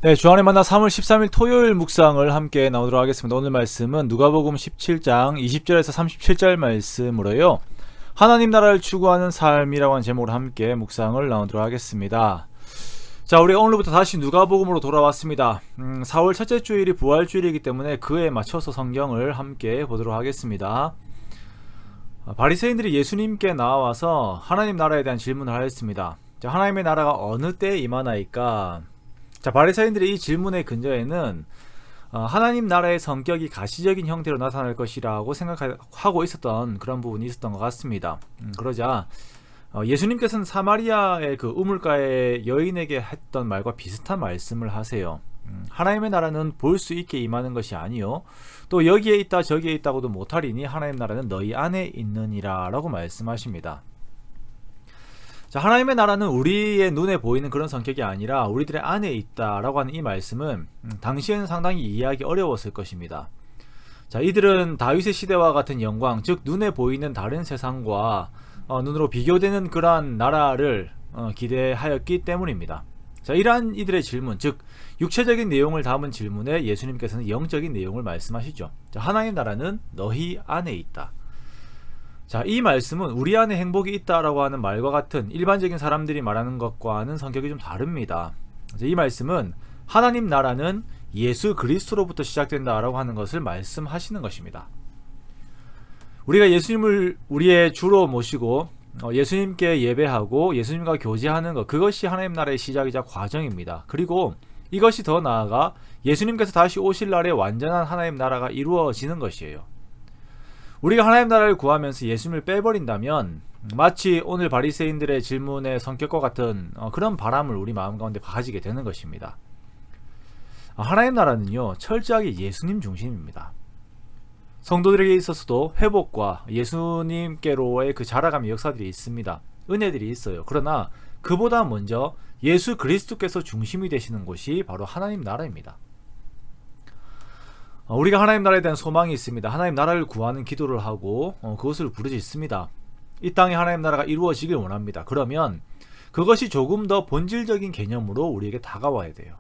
네, 주안의 만나 3월 13일 토요일 묵상을 함께 나오도록 하겠습니다. 오늘 말씀은 누가복음 17장 20절에서 37절 말씀으로요. 하나님 나라를 추구하는 삶이라고 하는 제목으로 함께 묵상을 나오도록 하겠습니다. 자, 우리가 오늘부터 다시 누가복음으로 돌아왔습니다. 4월 첫째 주일이 부활주일이기 때문에 그에 맞춰서 성경을 함께 보도록 하겠습니다. 바리새인들이 예수님께 나와서 하나님 나라에 대한 질문을 하였습니다. 자, 하나님의 나라가 어느 때에 임하나이까? 자, 바리새인들의 이 질문의 근저에는 하나님 나라의 성격이 가시적인 형태로 나타날 것이라고 생각하고 있었던 그런 부분이 있었던 것 같습니다. 그러자 예수님께서는 사마리아의 그 우물가의 여인에게 했던 말과 비슷한 말씀을 하세요. 하나님의 나라는 볼 수 있게 임하는 것이 아니요 또 여기에 있다 저기에 있다고도 못하리니 하나님의 나라는 너희 안에 있느니라 라고 말씀하십니다. 자, 하나님의 나라는 우리의 눈에 보이는 그런 성격이 아니라 우리들의 안에 있다라고 하는 이 말씀은 당시에는 상당히 이해하기 어려웠을 것입니다. 자, 이들은 다윗의 시대와 같은 영광, 즉 눈에 보이는 다른 세상과 눈으로 비교되는 그러한 나라를 기대하였기 때문입니다. 자, 이러한 이들의 질문, 즉 육체적인 내용을 담은 질문에 예수님께서는 영적인 내용을 말씀하시죠. 자, 하나님의 나라는 너희 안에 있다. 자, 이 말씀은 우리 안에 행복이 있다라고 하는 말과 같은 일반적인 사람들이 말하는 것과는 성격이 좀 다릅니다. 자, 이 말씀은 하나님 나라는 예수 그리스도로부터 시작된다라고 하는 것을 말씀하시는 것입니다. 우리가 예수님을 우리의 주로 모시고 예수님께 예배하고 예수님과 교제하는 것, 그것이 하나님 나라의 시작이자 과정입니다. 그리고 이것이 더 나아가 예수님께서 다시 오실 날에 완전한 하나님 나라가 이루어지는 것이에요. 우리가 하나님 나라를 구하면서 예수님을 빼버린다면 마치 오늘 바리새인들의 질문의 성격과 같은 그런 바람을 우리 마음 가운데 가지게 되는 것입니다. 하나님 나라는요, 철저하게 예수님 중심입니다. 성도들에게 있어서도 회복과 예수님께로의 그 자라감의 역사들이 있습니다. 은혜들이 있어요. 그러나 그보다 먼저 예수 그리스도께서 중심이 되시는 곳이 바로 하나님 나라입니다. 우리가 하나님 나라에 대한 소망이 있습니다. 하나님 나라를 구하는 기도를 하고 그것을 부르짖습니다. 이 땅에 하나님 나라가 이루어지길 원합니다. 그러면 그것이 조금 더 본질적인 개념으로 우리에게 다가와야 돼요.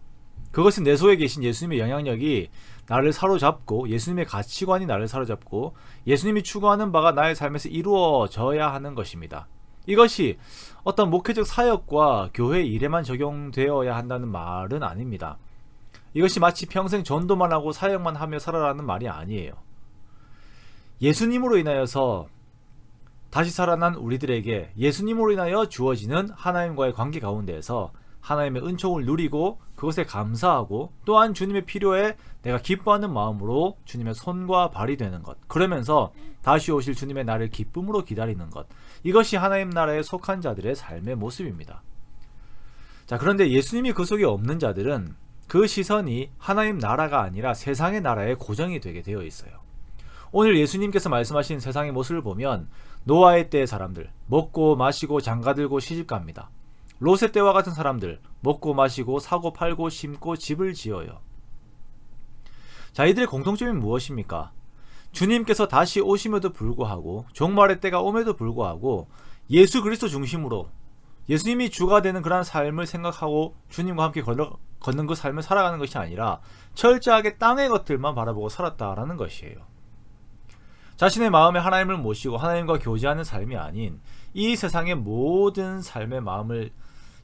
그것은 내 속에 계신 예수님의 영향력이 나를 사로잡고 예수님의 가치관이 나를 사로잡고 예수님이 추구하는 바가 나의 삶에서 이루어져야 하는 것입니다. 이것이 어떤 목회적 사역과 교회 일에만 적용되어야 한다는 말은 아닙니다. 이것이 마치 평생 전도만 하고 사역만 하며 살아라는 말이 아니에요. 예수님으로 인하여서 다시 살아난 우리들에게 예수님으로 인하여 주어지는 하나님과의 관계 가운데에서 하나님의 은총을 누리고 그것에 감사하고 또한 주님의 필요에 내가 기뻐하는 마음으로 주님의 손과 발이 되는 것, 그러면서 다시 오실 주님의 날을 기쁨으로 기다리는 것, 이것이 하나님 나라에 속한 자들의 삶의 모습입니다. 자, 그런데 예수님이 그 속에 없는 자들은 그 시선이 하나님 나라가 아니라 세상의 나라에 고정이 되게 되어 있어요. 오늘 예수님께서 말씀하신 세상의 모습을 보면 노아의 때의 사람들, 먹고 마시고 장가들고 시집갑니다. 롯의 때와 같은 사람들, 먹고 마시고 사고 팔고 심고 집을 지어요. 자, 이들의 공통점이 무엇입니까? 주님께서 다시 오심에도 불구하고 종말의 때가 옴에도 불구하고 예수 그리스도 중심으로 예수님이 주가 되는 그러한 삶을 생각하고 주님과 함께 걷는 그 삶을 살아가는 것이 아니라 철저하게 땅의 것들만 바라보고 살았다라는 것이에요. 자신의 마음에 하나님을 모시고 하나님과 교제하는 삶이 아닌 이 세상의 모든 삶의 마음을,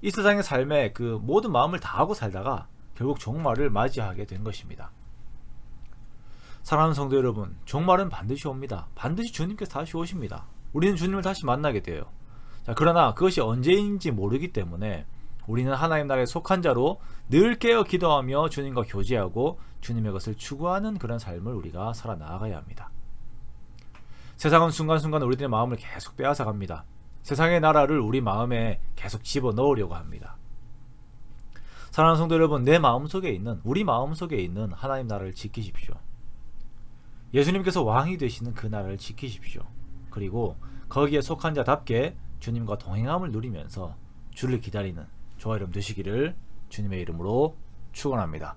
이 세상의 삶에 그 모든 마음을 다하고 살다가 결국 종말을 맞이하게 된 것입니다. 사랑하는 성도 여러분, 종말은 반드시 옵니다. 반드시 주님께서 다시 오십니다. 우리는 주님을 다시 만나게 돼요. 자, 그러나 그것이 언제인지 모르기 때문에 우리는 하나님 나라에 속한 자로 늘 깨어 기도하며 주님과 교제하고 주님의 것을 추구하는 그런 삶을 우리가 살아나가야 합니다. 세상은 순간순간 우리들의 마음을 계속 빼앗아갑니다. 세상의 나라를 우리 마음에 계속 집어넣으려고 합니다. 사랑하는 성도 여러분, 내 마음속에 있는, 우리 마음속에 있는 하나님 나라를 지키십시오. 예수님께서 왕이 되시는 그 나라를 지키십시오. 그리고 거기에 속한 자답게 주님과 동행함을 누리면서 주를 기다리는 저와 여러분 되시기를 주님의 이름으로 축원합니다.